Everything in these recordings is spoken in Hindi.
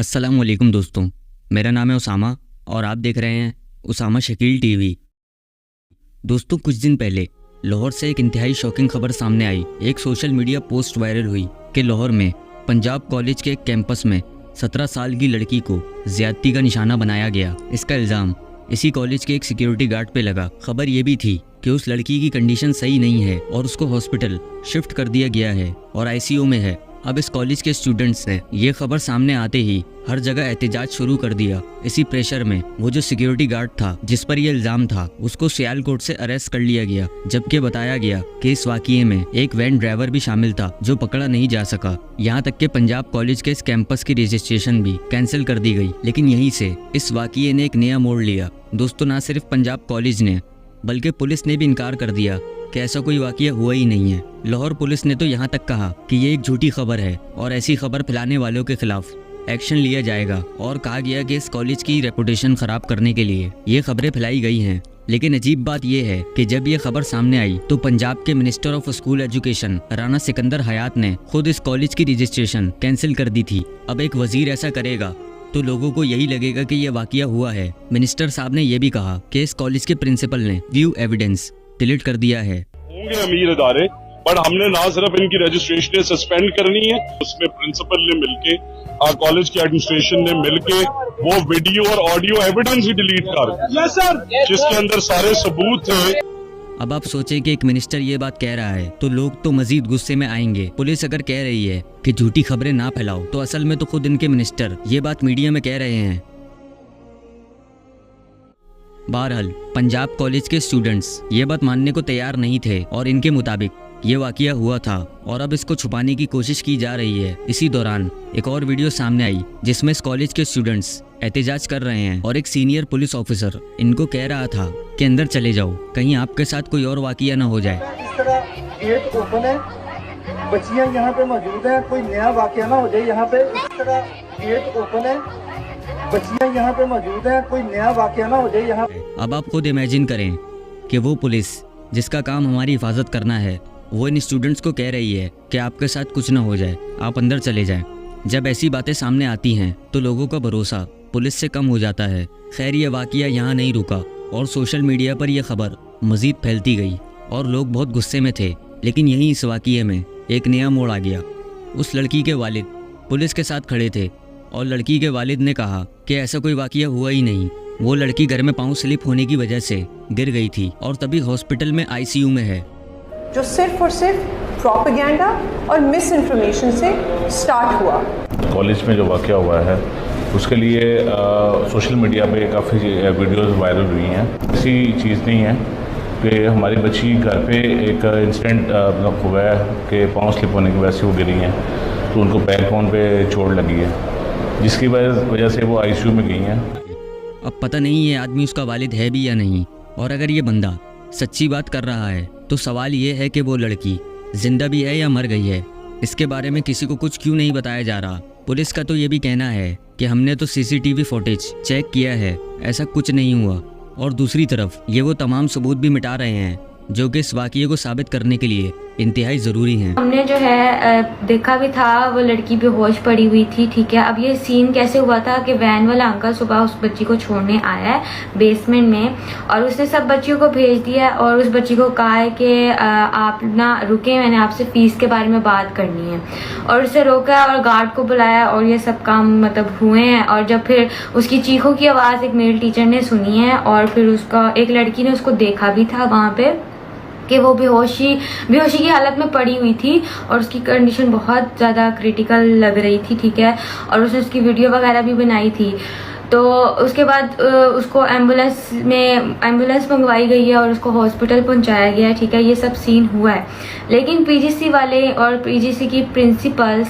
अस्सलाम वालेकुम दोस्तों, मेरा नाम है उसामा और आप देख रहे हैं उसामा शकील टीवी। दोस्तों, कुछ दिन पहले लाहौर से एक इंतहाई शॉकिंग खबर सामने आई। एक सोशल मीडिया पोस्ट वायरल हुई कि लाहौर में पंजाब कॉलेज के एक कैंपस में 17 साल की लड़की को ज्यादती का निशाना बनाया गया। इसका इल्ज़ाम इसी कॉलेज के एक सिक्योरिटी गार्ड पे लगा। खबर ये भी थी कि उस लड़की की कंडीशन सही नहीं है और उसको हॉस्पिटल शिफ्ट कर दिया गया है और आईसीयू में है। अब इस कॉलेज के स्टूडेंट्स ने ये खबर सामने आते ही हर जगह एहतजाज शुरू कर दिया। इसी प्रेशर में वो जो सिक्योरिटी गार्ड था जिस पर यह इल्जाम था, उसको सियालकोट से अरेस्ट कर लिया गया, जबकि बताया गया कि इस वाकये में एक वैन ड्राइवर भी शामिल था जो पकड़ा नहीं जा सका। यहाँ तक कि पंजाब कॉलेज के इस कैंपस की रजिस्ट्रेशन भी कैंसिल कर दी गई। लेकिन यहीं से इस वाकये ने एक नया मोड़ लिया। दोस्तों, ना सिर्फ पंजाब कॉलेज ने बल्कि पुलिस ने भी इनकार कर दिया कि ऐसा कोई वाकया हुआ ही नहीं है। लाहौर पुलिस ने तो यहाँ तक कहा कि ये एक झूठी खबर है और ऐसी खबर फैलाने वालों के खिलाफ एक्शन लिया जाएगा। और कहा गया कि इस कॉलेज की रेपुटेशन खराब करने के लिए ये खबरें फैलाई गई हैं। लेकिन अजीब बात यह है कि जब ये खबर सामने आई तो पंजाब के minister of school education Rana Sikander Hayat ने खुद इस कॉलेज की रजिस्ट्रेशन कैंसिल कर दी थी। अब एक वजीर ऐसा करेगा तो लोगों को यही लगेगा कि यह वाकया हुआ है। मिनिस्टर साहब ने यह भी कहा कि इस कॉलेज के प्रिंसिपल ने व्यू एविडेंस डिलीट कर दिया है। होंगे अमीर इदारे, पर हमने ना सिर्फ इनकी रजिस्ट्रेशन सस्पेंड करनी है, उसमें प्रिंसिपल ने मिलके कॉलेज की एडमिनिस्ट्रेशन ने मिलके वो वीडियो और ऑडियो एविडेंस ही डिलीट कर जिसके अंदर सारे सबूत थे। अब आप सोचें कि एक मिनिस्टर ये बात कह रहा है तो लोग तो मजीद गुस्से में आएंगे। पुलिस अगर कह रही है कि झूठी खबरें ना फैलाओ तो असल में तो खुद इनके मिनिस्टर ये बात मीडिया में कह रहे हैं। बहरहाल पंजाब कॉलेज के स्टूडेंट्स ये बात मानने को तैयार नहीं थे और इनके मुताबिक ये वाकया हुआ था और अब इसको छुपाने की कोशिश की जा रही है। इसी दौरान एक और वीडियो सामने आई जिसमें इस कॉलेज के स्टूडेंट्स एहतजाज कर रहे हैं और एक सीनियर पुलिस ऑफिसर इनको कह रहा था कि अंदर चले जाओ, कहीं आपके साथ कोई और वाकया ना हो जाए। इस तरह गेट ओपन है, बच्चियां यहाँ पे मौजूद हैं, कोई नया वाकया ना हो जाए यहाँ पे। इस तरह गेट ओपन है, बच्चियां यहाँ पे मौजूद हैं, कोई नया वाकया ना हो जाए यहाँ पे। अब आप खुद इमेजिन करें कि वो पुलिस जिसका काम हमारी हिफाजत करना है वो इन स्टूडेंट्स को कह रही है कि आपके साथ कुछ ना हो जाए, आप अंदर चले जाएं। जब ऐसी बातें सामने आती हैं तो लोगों का भरोसा पुलिस से कम हो जाता है। खैर, ये वाकया यहाँ नहीं रुका और सोशल मीडिया पर यह खबर मज़ीद फैलती गई और लोग बहुत गुस्से में थे। लेकिन यहीं इस वाकये में एक नया मोड़ आ गया। उस लड़की के वालिद पुलिस के साथ खड़े थे और लड़की के वालिद ने कहा कि ऐसा कोई वाकया हुआ ही नहीं, वो लड़की घर में पाँव स्लिप होने की वजह से गिर गई थी और तभी हॉस्पिटल में आईसीयू में है। जो सिर्फ और सिर्फ प्रोपेगेंडा और मिस इन्फॉर्मेशन से स्टार्ट हुआ। कॉलेज में जो वाकया हुआ है उसके लिए सोशल मीडिया पे काफ़ी वीडियोस वायरल हुई हैं। ऐसी चीज़ नहीं है कि हमारी बच्ची घर पे एक इंसिडेंट हुआ है कि पाँव स्लिप होने की वजह से वो गिरी हैं, तो उनको बैकबोन पे चोट लगी है जिसकी वजह से वो आईसीयू में गई हैं। अब पता नहीं ये आदमी उसका वालिद है भी या नहीं, और अगर ये बंदा सच्ची बात कर रहा है तो सवाल ये है कि वो लड़की जिंदा भी है या मर गई है। इसके बारे में किसी को कुछ क्यों नहीं बताया जा रहा। पुलिस का तो ये भी कहना है कि हमने तो सीसीटीवी फुटेज चेक किया है, ऐसा कुछ नहीं हुआ। और दूसरी तरफ ये वो तमाम सबूत भी मिटा रहे हैं जो कि इस वाकये को साबित करने के लिए इंतहाई ज़रूरी हैं। हमने जो है देखा भी था, वो लड़की बेहोश पड़ी हुई थी, ठीक है। अब ये सीन कैसे हुआ था कि वैन वाला अंकल सुबह उस बच्ची को छोड़ने आया है बेसमेंट में और उसने सब बच्चियों को भेज दिया और उस बच्ची को कहा है कि आप ना रुके, मैंने आपसे फीस के बारे में बात करनी है। और उसे रोका और गार्ड को बुलाया और ये सब काम मतलब हुए हैं। और जब फिर उसकी चीखों की आवाज़ एक मेल टीचर ने सुनी है और फिर उसका एक लड़की ने उसको देखा भी था वहाँ पे कि वो बेहोशी की हालत में पड़ी हुई थी और उसकी कंडीशन बहुत ज़्यादा क्रिटिकल लग रही थी, ठीक है। और उसने उसकी वीडियो वगैरह भी बनाई थी। तो उसके बाद उसको एम्बुलेंस मंगवाई गई है और उसको हॉस्पिटल पहुंचाया गया है, ठीक है। ये सब सीन हुआ है। लेकिन पीजीसी वाले और पीजीसी की प्रिंसिपल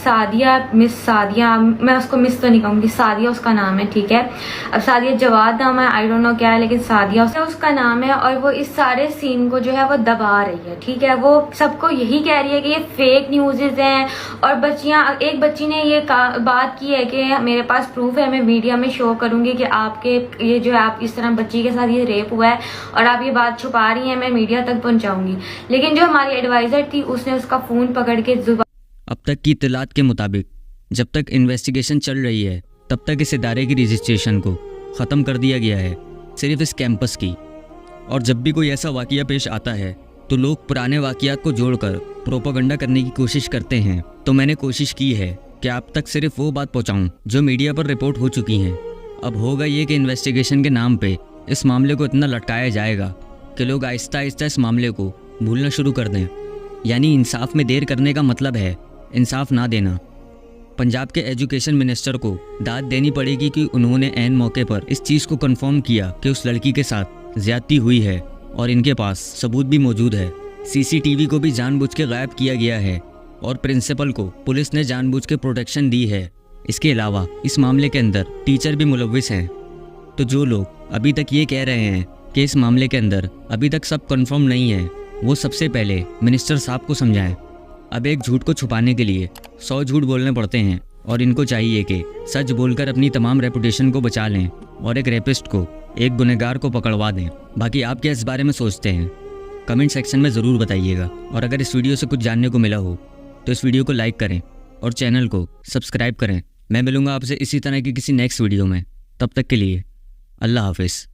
मिस सादिया, मैं उसको मिस तो नहीं कहूँगी, सादिया उसका नाम है, ठीक है। अब सादिया जवाद नाम है, आई डोंट नो क्या है, लेकिन सादिया उसका नाम है। और वो इस सारे सीन को जो है वो दबा रही है, ठीक है। वो सबको यही कह रही है कि ये फेक न्यूज़ हैं। और बच्चियाँ, एक बच्ची ने ये बात की है कि मेरे पास प्रूफ है, मैं मीडिया में शो करूंगी कि आपके ये जो है आप इस तरह बच्ची के साथ ये रेप हुआ है और आप ये बात छुपा रही हैं, मैं मीडिया तक पहुंचाऊंगी। लेकिन जो हमारी एडवाइजर थी उसने उसका फोन पकड़ के अब तक की इत्तलात के मुताबिक जब तक इन्वेस्टिगेशन चल रही है तब तक इस इदारे की रजिस्ट्रेशन को ख़त्म कर दिया गया है, सिर्फ इस कैंपस की। और जब भी कोई ऐसा वाक़या पेश आता है तो लोग पुराने वाक़यात को जोड़कर प्रोपेगेंडा करने की कोशिश करते हैं। तो मैंने कोशिश की है कि आप तक सिर्फ वो बात पहुंचाऊं जो मीडिया पर रिपोर्ट हो चुकी हैं। अब होगा ये कि इन्वेस्टिगेशन के नाम पे इस मामले को इतना लटकाया जाएगा कि लोग आहिस्ता आहिस्ता इस मामले को भूलना शुरू कर दें। यानी इंसाफ में देर करने का मतलब है इंसाफ ना देना। पंजाब के एजुकेशन मिनिस्टर को दाद देनी पड़ेगी कि उन्होंने ऐन मौके पर इस चीज़ को कंफर्म किया कि उस लड़की के साथ ज़्यादती हुई है और इनके पास सबूत भी मौजूद है। सीसीटीवी को भी जानबूझ के गायब किया गया है और प्रिंसिपल को पुलिस ने जानबूझ के प्रोटेक्शन दी है। इसके अलावा इस मामले के अंदर टीचर भी मुलव्विस हैं। तो जो लोग अभी तक ये कह रहे हैं कि इस मामले के अंदर अभी तक सब कंफर्म नहीं है, वो सबसे पहले मिनिस्टर साहब को समझाएं। अब एक झूठ को छुपाने के लिए 100 झूठ बोलने पड़ते हैं और इनको चाहिए कि सच बोलकर अपनी तमाम रेपुटेशन को बचा लें और एक रेपिस्ट को, एक गुनहगार को पकड़वा दें। बाकी आप क्या इस बारे में सोचते हैं कमेंट सेक्शन में ज़रूर बताइएगा। और अगर इस वीडियो से कुछ जानने को मिला हो तो इस वीडियो को लाइक करें और चैनल को सब्सक्राइब करें। मैं मिलूँगा आपसे इसी तरह की किसी नेक्स्ट वीडियो में। तब तक के लिए अल्लाह हाफिज़।